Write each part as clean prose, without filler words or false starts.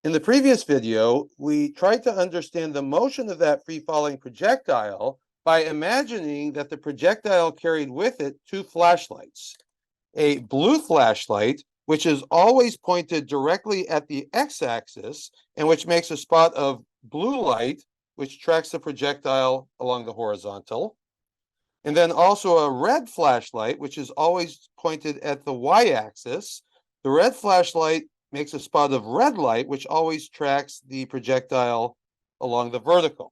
In the previous video, we tried to understand the motion of that free-falling projectile by imagining that the projectile carried with it two flashlights. A blue flashlight, which is always pointed directly at the x-axis and which makes a spot of blue light, which tracks the projectile along the horizontal. And then also a red flashlight, which is always pointed at the y-axis. The red flashlight makes a spot of red light, which always tracks the projectile along the vertical.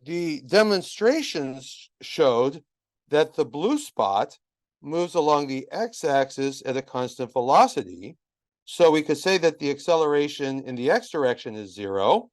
The demonstrations showed that the blue spot moves along the x-axis at a constant velocity. So we could say that the acceleration in the x direction is 0.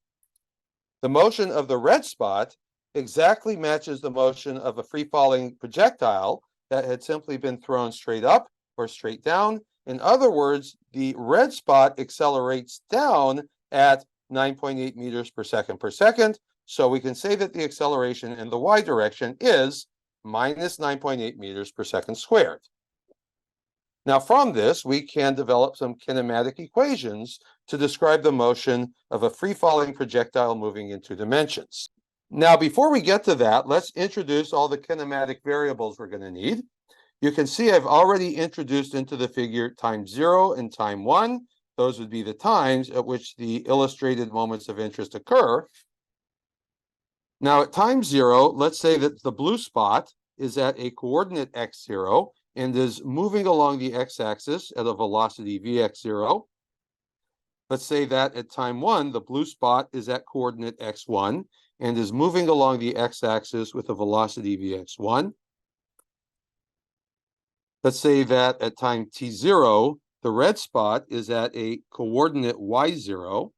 The motion of the red spot exactly matches the motion of a free-falling projectile that had simply been thrown straight up or straight down. In other words, the red spot accelerates down at 9.8 meters per second. So we can say that the acceleration in the y direction is minus 9.8 meters per second squared. Now, from this, we can develop some kinematic equations to describe the motion of a free-falling projectile moving in two dimensions. Now, before we get to that, let's introduce all the kinematic variables we're going to need. You can see I've already introduced into the figure time 0 and time 1. Those would be the times at which the illustrated moments of interest occur. Now, at time 0, let's say that the blue spot is at a coordinate x0 and is moving along the x-axis at a velocity vx0. Let's say that at time 1, the blue spot is at coordinate x1 and is moving along the x-axis with a velocity vx1. Let's say that at time t0, the red spot is at a coordinate y0,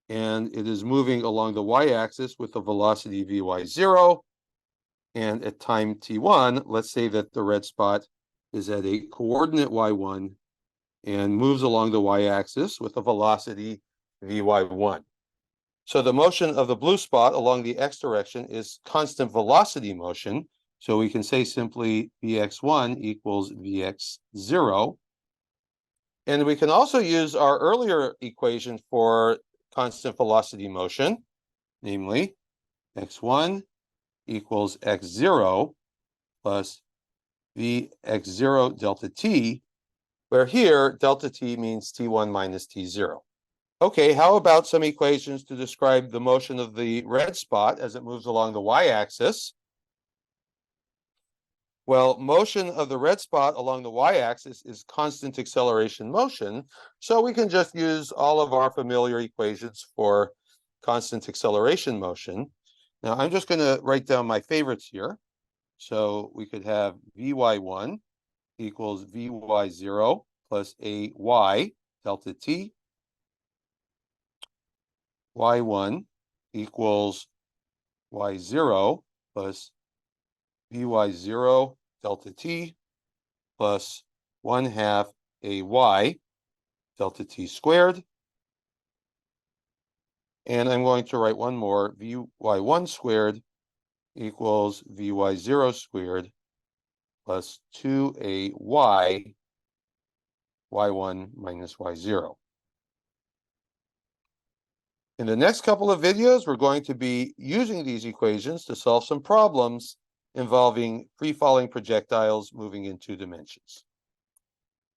and it is moving along the y-axis with a velocity vy0. And at time t1, let's say that the red spot is at a coordinate y1 and moves along the y-axis with a velocity vy1. So the motion of the blue spot along the x direction is constant velocity motion. So we can say simply vx1 equals vx0. And we can also use our earlier equation for constant velocity motion, namely x1 equals x0 plus vx0 delta t, where here delta t means t1 minus t0. Okay, how about some equations to describe the motion of the red spot as it moves along the y-axis? Well, motion of the red spot along the y-axis is constant acceleration motion, so we can just use all of our familiar equations for constant acceleration motion. Now, I'm just going to write down my favorites here. So we could have vy1 equals vy0 plus ay delta t. y1 equals y0 plus vy0 delta t plus 1/2 ay delta t squared. And I'm going to write one more, vy1 squared equals vy0 squared plus 2ay y1 minus y0. In the next couple of videos, we're going to be using these equations to solve some problems involving free-falling projectiles moving in two dimensions.